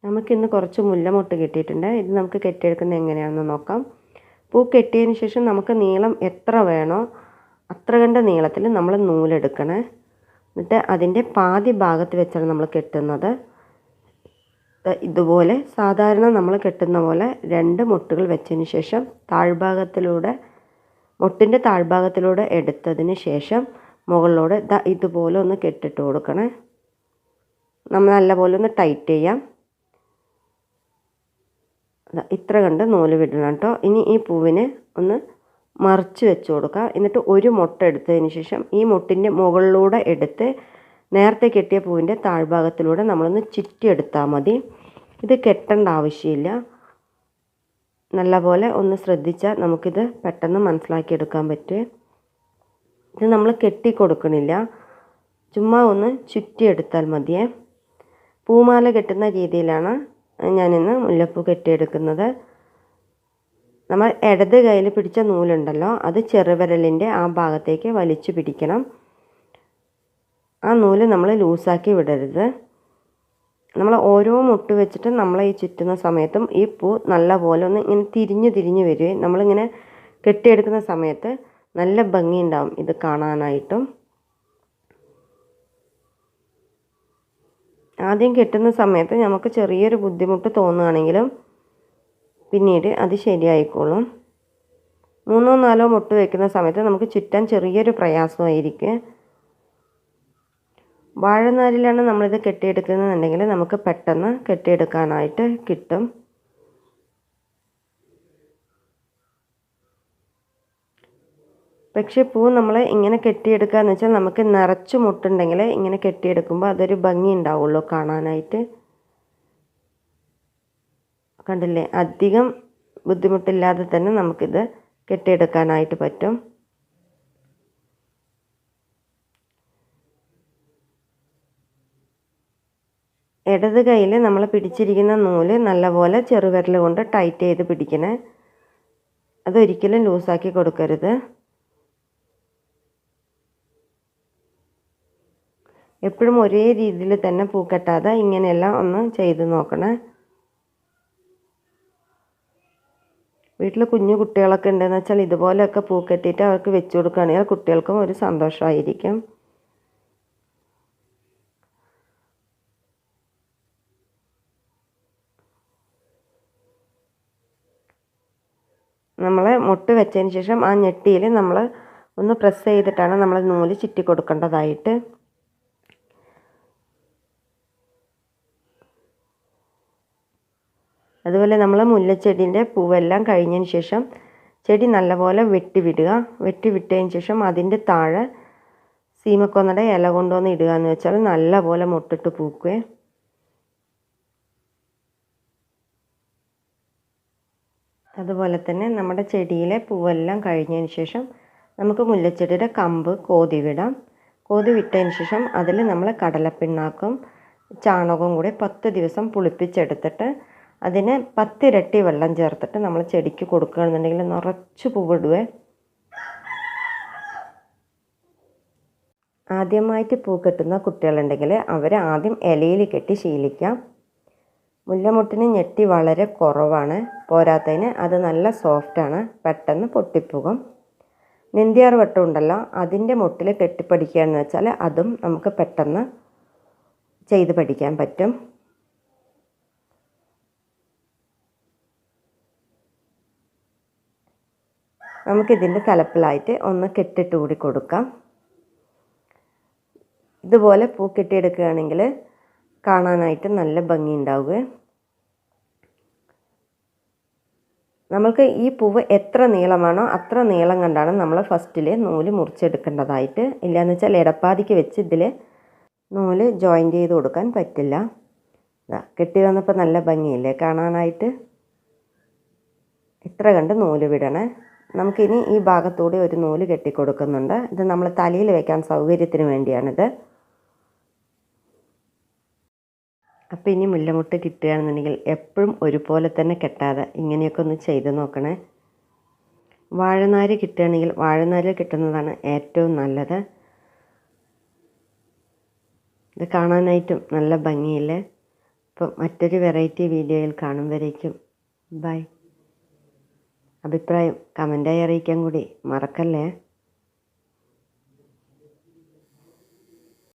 നമുക്കിന്ന് കുറച്ച് മുല്ലമൊട്ട് കിട്ടിയിട്ടുണ്ട്. ഇത് നമുക്ക് കെട്ടിയെടുക്കുന്നത് എങ്ങനെയാണെന്ന് നോക്കാം. പൂ കെട്ടിയതിന് ശേഷം നമുക്ക് നീളം എത്ര വേണോ അത്ര കണ്ട നീളത്തിൽ നമ്മൾ നൂലെടുക്കണേ. എന്നിട്ട് അതിൻ്റെ പാതി ഭാഗത്ത് വെച്ചാണ് നമ്മൾ കെട്ടുന്നത്. ഇതുപോലെ സാധാരണ നമ്മൾ കെട്ടുന്ന പോലെ 2 മുട്ടുകൾ വെച്ചതിന് ശേഷം മുട്ടിൻ്റെ താഴ്ഭാഗത്തിലൂടെ എടുത്തതിന് ശേഷം മുകളിലൂടെ ഇതുപോലെ ഒന്ന് കെട്ടിട്ട് കൊടുക്കണേ. നമ്മൾ നല്ലപോലെ ഒന്ന് ടൈറ്റ് ചെയ്യാം. ഇത്ര കണ്ട് നൂല് വിടണം കേട്ടോ. ഇനി ഈ പൂവിനെ ഒന്ന് മറിച്ച് വെച്ച് കൊടുക്കുക. എന്നിട്ട് ഒരു മുട്ട എടുത്തതിന് ശേഷം ഈ മുട്ടിൻ്റെ മുകളിലൂടെ എടുത്ത് നേരത്തെ കെട്ടിയ പൂവിൻ്റെ താഴ്ഭാഗത്തിലൂടെ നമ്മളൊന്ന് ചുറ്റിയെടുത്താൽ മതി. ഇത് കെട്ടേണ്ട ആവശ്യമില്ല. നല്ലപോലെ ഒന്ന് ശ്രദ്ധിച്ചാൽ നമുക്കിത് പെട്ടെന്ന് മനസ്സിലാക്കിയെടുക്കാൻ പറ്റും. ഇത് നമ്മൾ കെട്ടി കൊടുക്കണില്ല, ചുമ്മാ ഒന്ന് ചുറ്റിയെടുത്താൽ മതിയേ. പൂമാല കെട്ടുന്ന രീതിയിലാണ് ഞാനിന്ന് മുല്ലപ്പൂ കെട്ടിയെടുക്കുന്നത്. നമ്മൾ ഇടത് കയ്യിൽ പിടിച്ച നൂലുണ്ടല്ലോ, അത് ചെറുവിരലിൻ്റെ ആ ഭാഗത്തേക്ക് വലിച്ചു പിടിക്കണം. ആ നൂല് നമ്മൾ ലൂസാക്കി വിടരുത്. നമ്മൾ ഓരോ മുട്ട് വെച്ചിട്ട് നമ്മൾ ഈ ചുറ്റുന്ന സമയത്തും ഈ പൂ നല്ലപോലെ ഒന്ന് ഇങ്ങനെ തിരിഞ്ഞു വരികയും നമ്മളിങ്ങനെ കെട്ടിയെടുക്കുന്ന സമയത്ത് നല്ല ഭംഗിയുണ്ടാവും ഇത് കാണാനായിട്ടും. ആദ്യം കെട്ടുന്ന സമയത്ത് നമുക്ക് ചെറിയൊരു ബുദ്ധിമുട്ട് തോന്നുകയാണെങ്കിലും പിന്നീട് അത് ശരിയായിക്കോളും. 3-4 മുട്ട് വയ്ക്കുന്ന സമയത്ത് നമുക്ക് ചുറ്റാൻ ചെറിയൊരു പ്രയാസമായിരിക്കും. വാഴനാരിലാണ് നമ്മളിത് കെട്ടിയെടുക്കുന്നതെന്നുണ്ടെങ്കിൽ നമുക്ക് പെട്ടെന്ന് കെട്ടിയെടുക്കാനായിട്ട് കിട്ടും. പക്ഷേ പൂ നമ്മൾ ഇങ്ങനെ കെട്ടിയെടുക്കുക എന്ന് വെച്ചാൽ നമുക്ക് നിറച്ച് മുട്ടുണ്ടെങ്കിൽ ഇങ്ങനെ കെട്ടിയെടുക്കുമ്പോൾ അതൊരു ഭംഗി ഉണ്ടാവുള്ളൂ കാണാനായിട്ട്. കണ്ടില്ലേ, അധികം ബുദ്ധിമുട്ടില്ലാതെ തന്നെ നമുക്കിത് കെട്ടിയെടുക്കാനായിട്ട് പറ്റും. ഇടത് കയ്യിൽ നമ്മൾ പിടിച്ചിരിക്കുന്ന നൂല് നല്ലപോലെ ചെറുവിരൽ കൊണ്ട് ടൈറ്റ് ചെയ്ത് പിടിക്കണേ. അതൊരിക്കലും ലൂസാക്കി കൊടുക്കരുത്. എപ്പോഴും ഒരേ രീതിയിൽ തന്നെ പൂ കെട്ടാതെ ഇങ്ങനെയെല്ലാം ഒന്ന് ചെയ്ത് നോക്കണേ. വീട്ടിൽ കുഞ്ഞു കുട്ടികളൊക്കെ ഉണ്ടെന്ന് വെച്ചാൽ ഇതുപോലെയൊക്കെ പൂ കെട്ടിയിട്ട് അവർക്ക് വെച്ച് കൊടുക്കുകയാണെങ്കിൽ കുട്ടികൾക്കും ഒരു സന്തോഷമായിരിക്കും. നമ്മൾ മുട്ട് വെച്ചതിന് ശേഷം ആ ഞെട്ടിയിൽ നമ്മൾ ഒന്ന് പ്രസ് ചെയ്തിട്ടാണ് നമ്മൾ നൂല് ചുറ്റി കൊടുക്കേണ്ടതായിട്ട്. അതുപോലെ നമ്മൾ മുല്ലച്ചെടീൻ്റെ പൂവെല്ലാം കഴിഞ്ഞതിന് ശേഷം ചെടി നല്ലപോലെ വെട്ടിവിട്ടതിന് ശേഷം അതിൻ്റെ താഴെ സീമക്കൊന്നയുടെ ഇല കൊണ്ടുവന്ന് ഇടുക എന്ന് വെച്ചാൽ നല്ലപോലെ മുട്ടിട്ട് പൂക്കുകയെ. അതുപോലെ തന്നെ നമ്മുടെ ചെടിയിലെ പൂവെല്ലാം കഴിഞ്ഞതിന് ശേഷം നമുക്ക് മുല്ലച്ചെടിയുടെ കമ്പ് കോതി വിടാം. കോതി വിട്ടതിന് ശേഷം അതിൽ നമ്മൾ കടലപ്പിണ്ണാക്കും ചാണകവും കൂടി 10 ദിവസം പുളിപ്പിച്ചെടുത്തിട്ട് അതിന് 10 ഇരട്ടി വെള്ളം ചേർത്തിട്ട് നമ്മൾ ചെടിക്ക് കൊടുക്കുകയാണെന്നുണ്ടെങ്കിൽ നിറച്ച് പൂവിടുവേ. ആദ്യമായിട്ട് പൂ കെട്ടുന്ന കുട്ടികളുണ്ടെങ്കിൽ അവരെ ആദ്യം ഇലയിൽ കെട്ടി ശീലിക്കാം. മുല്ലമുട്ടിന് ഞെട്ടി വളരെ കുറവാണ്, പോരാത്തതിന് അത് നല്ല സോഫ്റ്റാണ്, പെട്ടെന്ന് പൊട്ടിപ്പോകും. നെന്തിയാർ വട്ടം ഉണ്ടല്ലോ, അതിൻ്റെ മുട്ടിൽ കെട്ടിപ്പടിക്കുകയെന്ന് വെച്ചാൽ അതും നമുക്ക് പെട്ടെന്ന് ചെയ്ത് പഠിക്കാൻ പറ്റും. നമുക്കിതിൻ്റെ തലപ്പിലായിട്ട് ഒന്ന് കെട്ടിട്ട് കൂടി കൊടുക്കാം. ഇതുപോലെ പൂ കെട്ടിയെടുക്കുകയാണെങ്കിൽ കാണാനായിട്ട് നല്ല ഭംഗി ഉണ്ടാവുക. നമ്മൾക്ക് ഈ പൂവ് എത്ര നീളമാണോ അത്ര നീളം കണ്ടാണ് നമ്മൾ ഫസ്റ്റിൽ നൂല് മുറിച്ചെടുക്കേണ്ടതായിട്ട്. ഇല്ലയെന്ന് വെച്ചാൽ ഇടപ്പാതിക്ക് വെച്ച് ഇതിൽ നൂല് ജോയിൻ്റ് ചെയ്ത് കൊടുക്കാൻ പറ്റില്ല. കെട്ടി വന്നപ്പോൾ നല്ല ഭംഗിയില്ലേ കാണാനായിട്ട്. ഇത്ര കണ്ട് നൂല് വിടണേ. നമുക്കിനി ഈ ഭാഗത്തൂടെ ഒരു നൂല് കെട്ടിക്കൊടുക്കുന്നുണ്ട്. ഇത് നമ്മൾ തലയിൽ വയ്ക്കാൻ സൗകര്യത്തിന് വേണ്ടിയാണിത്. അപ്പോൾ ഇനി മുല്ലമുട്ട് കിട്ടുകയാണെന്നുണ്ടെങ്കിൽ എപ്പോഴും ഒരുപോലെ തന്നെ കെട്ടാതെ ഇങ്ങനെയൊക്കെ ഒന്ന് ചെയ്ത് നോക്കണേ. വാഴനാര് കിട്ടുകയാണെങ്കിൽ വാഴനാരിൽ കിട്ടുന്നതാണ് ഏറ്റവും നല്ലത്. ഇത് കാണാനായിട്ടും നല്ല ഭംഗിയില്ലേ. അപ്പോൾ മറ്റൊരു വെറൈറ്റി വീഡിയോയിൽ കാണും വരേക്കും ബൈ. അഭിപ്രായം കമൻറ്റായി അറിയിക്കാൻ കൂടി മറക്കല്ലേ.